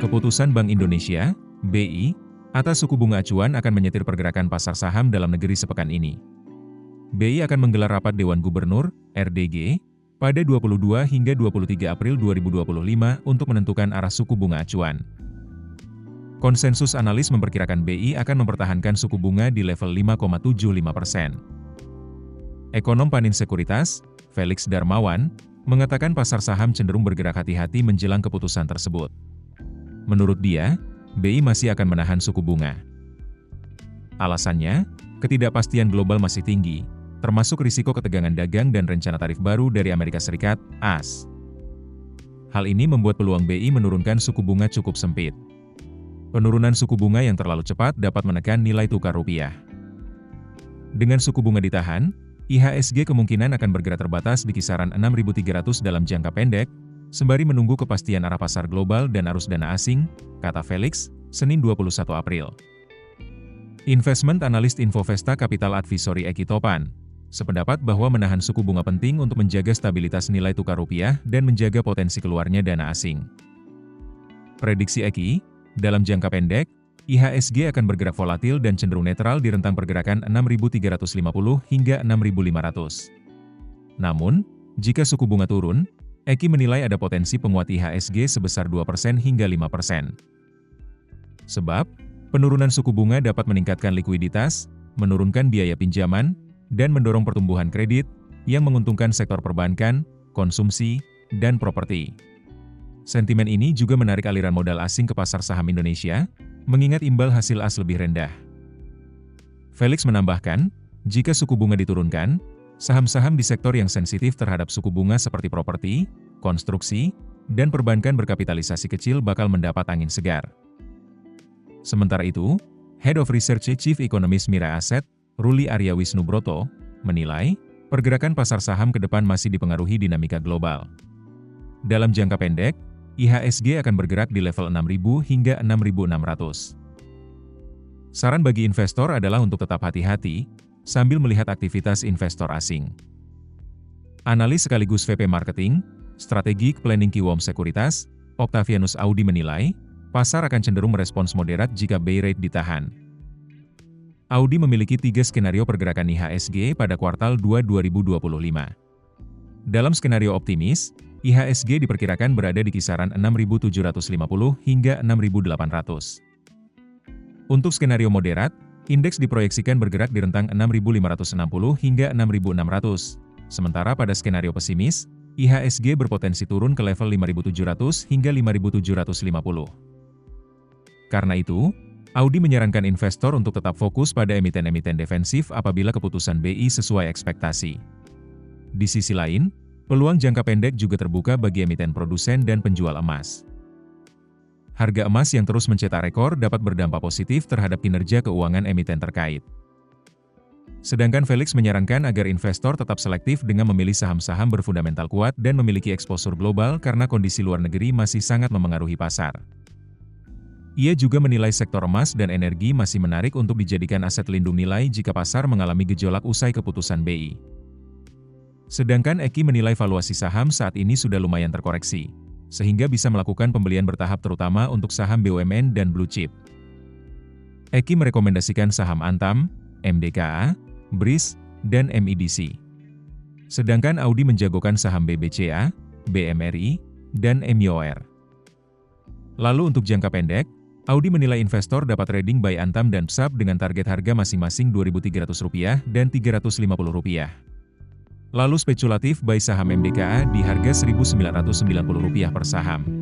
Keputusan Bank Indonesia, BI, atas suku bunga acuan akan menyetir pergerakan pasar saham dalam negeri sepekan ini. BI akan menggelar rapat Dewan Gubernur, RDG, pada 22 hingga 23 April 2025 untuk menentukan arah suku bunga acuan. Konsensus analis memperkirakan BI akan mempertahankan suku bunga di level 5,75%. Ekonom Panin Sekuritas, Felix Darmawan, mengatakan pasar saham cenderung bergerak hati-hati menjelang keputusan tersebut. Menurut dia, BI masih akan menahan suku bunga. Alasannya, ketidakpastian global masih tinggi, termasuk risiko ketegangan dagang dan rencana tarif baru dari Amerika Serikat, AS. Hal ini membuat peluang BI menurunkan suku bunga cukup sempit. Penurunan suku bunga yang terlalu cepat dapat menekan nilai tukar rupiah. Dengan suku bunga ditahan, IHSG kemungkinan akan bergerak terbatas di kisaran 6.300 dalam jangka pendek, sembari menunggu kepastian arah pasar global dan arus dana asing, kata Felix, Senin 21 April. Investment Analyst Infovesta Capital Advisory Eki Topan sependapat bahwa menahan suku bunga penting untuk menjaga stabilitas nilai tukar rupiah dan menjaga potensi keluarnya dana asing. Prediksi Eki, dalam jangka pendek, IHSG akan bergerak volatil dan cenderung netral di rentang pergerakan 6.350 hingga 6.500. Namun, jika suku bunga turun, Eki menilai ada potensi penguat IHSG sebesar 2% hingga 5%. Sebab, penurunan suku bunga dapat meningkatkan likuiditas, menurunkan biaya pinjaman, dan mendorong pertumbuhan kredit, yang menguntungkan sektor perbankan, konsumsi, dan properti. Sentimen ini juga menarik aliran modal asing ke pasar saham Indonesia, mengingat imbal hasil AS lebih rendah. Felix menambahkan, jika suku bunga diturunkan, saham-saham di sektor yang sensitif terhadap suku bunga seperti properti, konstruksi, dan perbankan berkapitalisasi kecil bakal mendapat angin segar. Sementara itu, Head of Research Chief Economist Mira Asset, Ruli Arya Wisnubroto, menilai, pergerakan pasar saham ke depan masih dipengaruhi dinamika global. Dalam jangka pendek, IHSG akan bergerak di level 6.000 hingga 6.600. Saran bagi investor adalah untuk tetap hati-hati, sambil melihat aktivitas investor asing. Analis sekaligus VP Marketing, Strategic Planning Kiwom Sekuritas, Octavianus Audi menilai, pasar akan cenderung merespons moderat jika buy rate ditahan. Audi memiliki 3 skenario pergerakan IHSG pada kuartal 2 2025. Dalam skenario optimis, IHSG diperkirakan berada di kisaran 6.750 hingga 6.800. Untuk skenario moderat, indeks diproyeksikan bergerak di rentang 6.560 hingga 6.600, sementara pada skenario pesimis, IHSG berpotensi turun ke level 5.700 hingga 5.750. Karena itu, Audi menyarankan investor untuk tetap fokus pada emiten-emiten defensif apabila keputusan BI sesuai ekspektasi. Di sisi lain, peluang jangka pendek juga terbuka bagi emiten produsen dan penjual emas. Harga emas yang terus mencetak rekor dapat berdampak positif terhadap kinerja keuangan emiten terkait. Sedangkan Felix menyarankan agar investor tetap selektif dengan memilih saham-saham berfundamental kuat dan memiliki eksposur global karena kondisi luar negeri masih sangat memengaruhi pasar. Ia juga menilai sektor emas dan energi masih menarik untuk dijadikan aset lindung nilai jika pasar mengalami gejolak usai keputusan BI. Sedangkan Eki menilai valuasi saham saat ini sudah lumayan terkoreksi, sehingga bisa melakukan pembelian bertahap terutama untuk saham BUMN dan blue chip. Eki merekomendasikan saham Antam, MDKA, BRIS, dan MIDC. Sedangkan Audi menjagokan saham BBCA, BMRI, dan MYOR. Lalu untuk jangka pendek, Audi menilai investor dapat trading buy Antam dan PSAP dengan target harga masing-masing Rp2.300 dan Rp350. Lalu spekulatif buy saham MDKA di harga Rp1.990 per saham.